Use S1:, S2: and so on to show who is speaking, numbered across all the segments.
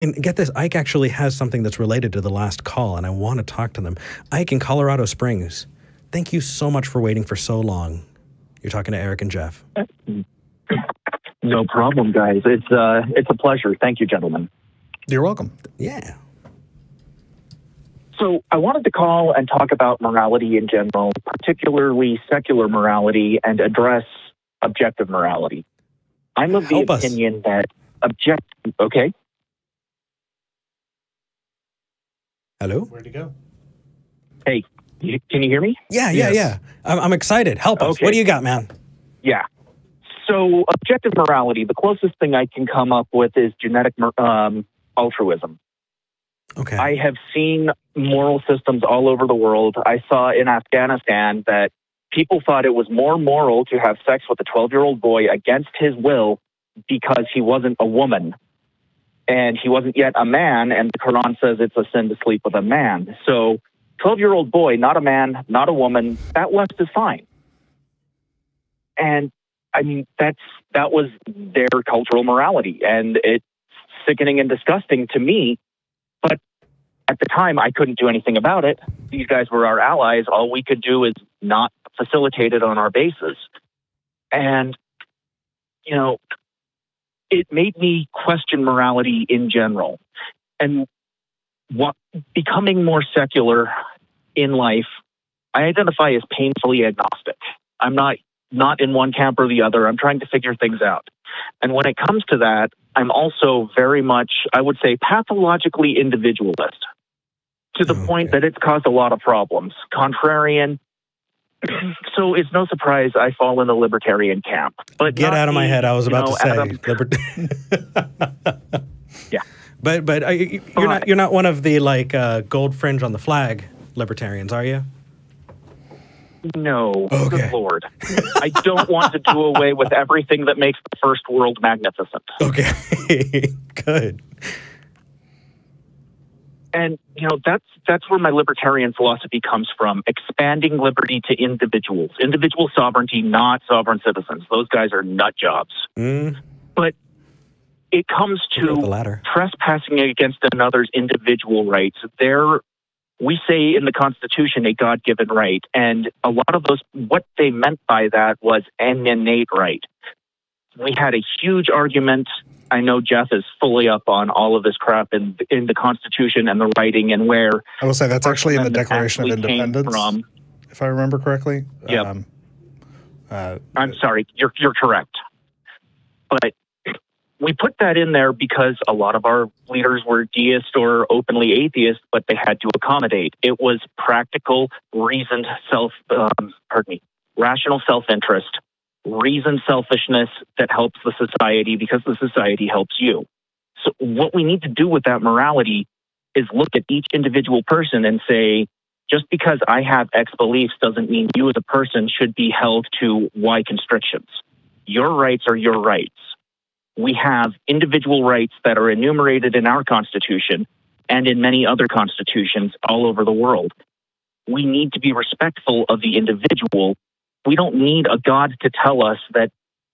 S1: And get this, Ike actually has something that's related to the last call, and I want to talk to them. Ike in Colorado Springs, thank you so much for waiting for so long. You're talking to Eric and Geoff.
S2: No problem, guys. It's a pleasure. Thank you, gentlemen.
S3: You're welcome.
S1: Yeah.
S2: So I wanted to call and talk about morality in general, particularly secular morality, and address objective morality. I'm of the opinion that okay.
S1: Hello?
S3: Where'd you go?
S2: Hey, can you hear me?
S1: Yeah. I'm excited. Help us.
S2: Okay.
S1: What do you got, man?
S2: Yeah. So objective morality, the closest thing I can come up with is genetic altruism.
S1: Okay.
S2: I have seen moral systems all over the world. I saw in Afghanistan that people thought it was more moral to have sex with a 12-year-old boy against his will because he wasn't a woman and he wasn't yet a man, and the Quran says it's a sin to sleep with a man. So 12-year-old boy, not a man, not a woman, that West is fine. And I mean, that was their cultural morality, and it's sickening and disgusting to me. But at the time, I couldn't do anything about it. These guys were our allies. All we could do is not facilitate it on our bases. And, you know, it made me question morality in general. And becoming more secular in life, I identify as painfully agnostic. I'm not in one camp or the other. I'm trying to figure things out. And when it comes to that, I'm also very much, I would say, pathologically individualist, to the point that it's caused a lot of problems. Contrarian. So it's no surprise I fall in the libertarian camp. But
S1: get out of my head. I was about to say
S2: yeah.
S1: But you're not one of the like gold fringe on the flag libertarians, are you?
S2: No,
S1: okay.
S2: Good Lord. I don't want to do away with everything that makes the first world magnificent.
S1: Okay, good.
S2: And, you know, that's where my libertarian philosophy comes from, expanding liberty to individuals. Individual sovereignty, not sovereign citizens. Those guys are nut jobs. But it comes to trespassing against another's individual rights. We say in the Constitution a God-given right, and a lot of those, what they meant by that was an innate right. We had a huge argument. I know Geoff is fully up on all of this crap in the Constitution and the writing and where.
S3: I will say that's actually in the Declaration of Independence, if I remember correctly.
S2: Yep. I'm sorry, you're correct. But we put that in there because a lot of our leaders were deist or openly atheist, but they had to accommodate. It was practical, reasoned rational self-interest, reasoned selfishness that helps the society because the society helps you. So what we need to do with that morality is look at each individual person and say, just because I have X beliefs doesn't mean you as a person should be held to Y constrictions. Your rights are your rights. We have individual rights that are enumerated in our Constitution and in many other constitutions all over the world. We need to be respectful of the individual. We don't need a God to tell us that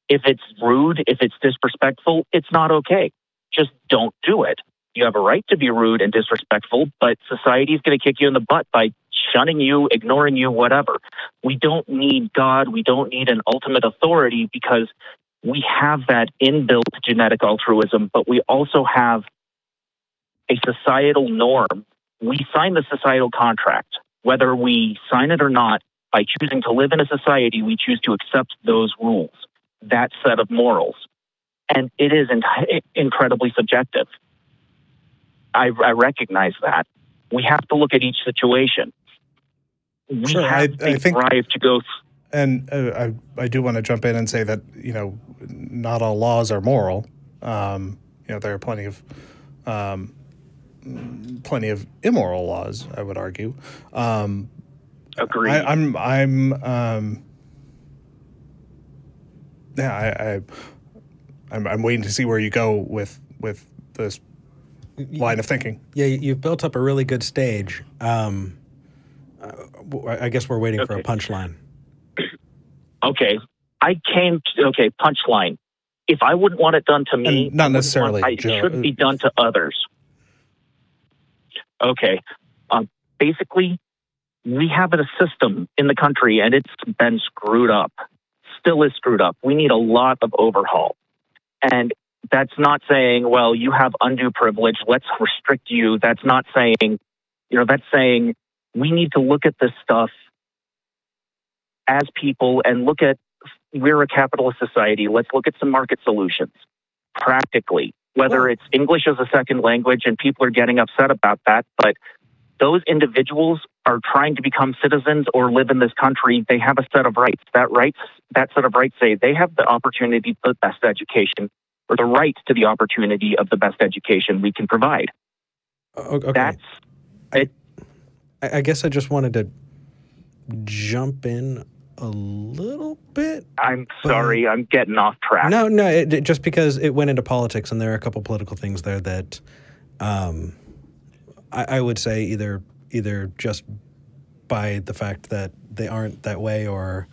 S2: if it's rude, if it's disrespectful, it's not okay. Just don't do it. You have a right to be rude and disrespectful, but society is going to kick you in the butt by shunning you, ignoring you, whatever. We don't need God. We don't need an ultimate authority because we have that inbuilt genetic altruism, but we also have a societal norm. We sign the societal contract. Whether we sign it or not, by choosing to live in a society, we choose to accept those rules, that set of morals. And it is incredibly subjective. I recognize that. We have to look at each situation. We have a drive to go.
S3: And I do want to jump in and say that, you know, not all laws are moral. You know, there are plenty of immoral laws, I would argue.
S2: Agreed.
S3: I'm waiting to see where you go with this line of thinking.
S1: Yeah, you've built up a really good stage. I guess we're waiting for a punchline.
S2: Okay. Punchline. If I wouldn't want it done to me,
S3: and not necessarily,
S2: it shouldn't be done to others. Okay. Basically, we have a system in the country, and it's been screwed up. Still is screwed up. We need a lot of overhaul. And that's not saying, well, you have undue privilege, let's restrict you. That's not saying, that's saying we need to look at this stuff as people and look at, we're a capitalist society. Let's look at some market solutions practically, whether it's English as a second language, and people are getting upset about that. But those individuals are trying to become citizens or live in this country. They have a set of rights. That set of rights say they have the opportunity to the best education, or the right to the opportunity of the best education we can provide.
S1: Okay.
S2: That's it.
S1: I guess I just wanted to jump in a little bit.
S2: I'm sorry, I'm getting off track.
S1: No, just because it went into politics, and there are a couple political things there that I would say either just by the fact that they aren't that way, or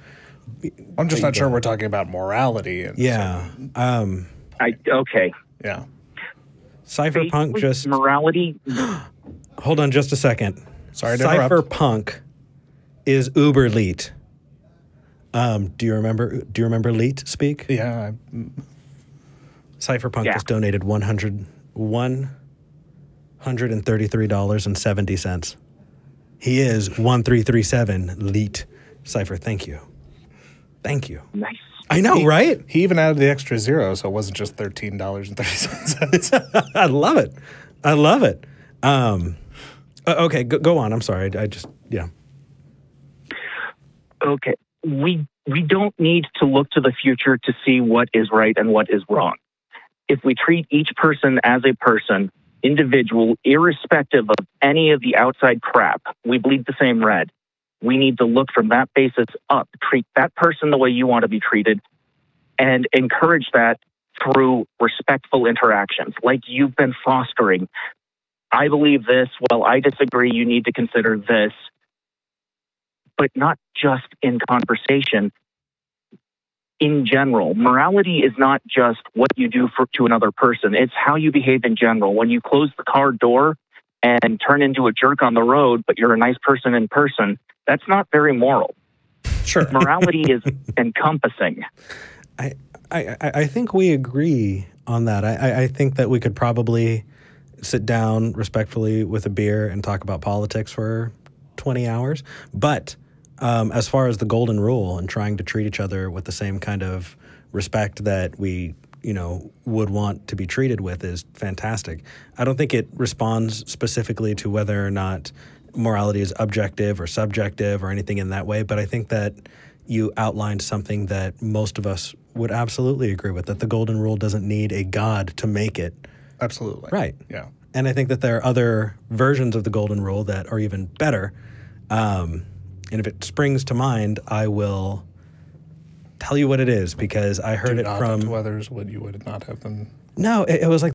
S3: I'm just not sure we're talking about morality. And
S1: yeah.
S2: Okay.
S3: Yeah.
S1: Cypherpunk just
S2: morality.
S1: Hold on just a second.
S3: Sorry to interrupt.
S1: Cypherpunk is uber elite. Do you remember elite speak?
S3: Yeah.
S1: Cypherpunk just donated $133.70. He is 1337 elite. Cypher, thank you. Thank you.
S2: Nice.
S1: I know, right?
S3: He even added the extra zero, so it wasn't just $13.37.
S1: I love it. I love it. Okay, go on. I'm sorry. Yeah.
S2: Okay. We don't need to look to the future to see what is right and what is wrong. If we treat each person as a person, individual, irrespective of any of the outside crap, we bleed the same red. We need to look from that basis up, treat that person the way you want to be treated, and encourage that through respectful interactions, like you've been fostering. I believe this. Well, I disagree. You need to consider this. But not just in conversation. In general, morality is not just what you do to another person. It's how you behave in general. When you close the car door and turn into a jerk on the road, but you're a nice person in person, that's not very moral.
S1: Sure.
S2: Morality is encompassing.
S1: I think we agree on that. I think that we could probably sit down respectfully with a beer and talk about politics for 20 hours. But as far as the golden rule and trying to treat each other with the same kind of respect that we, would want to be treated with is fantastic. I don't think it responds specifically to whether or not morality is objective or subjective or anything in that way. But I think that you outlined something that most of us would absolutely agree with, that the golden rule doesn't need a god to make it.
S3: Absolutely.
S1: Right.
S3: Yeah.
S1: And I think that there are other versions of the golden rule that are even better. And if it springs to mind, I will tell you what it is, because I heard it from
S3: to others what you would not have them.
S1: No, it was like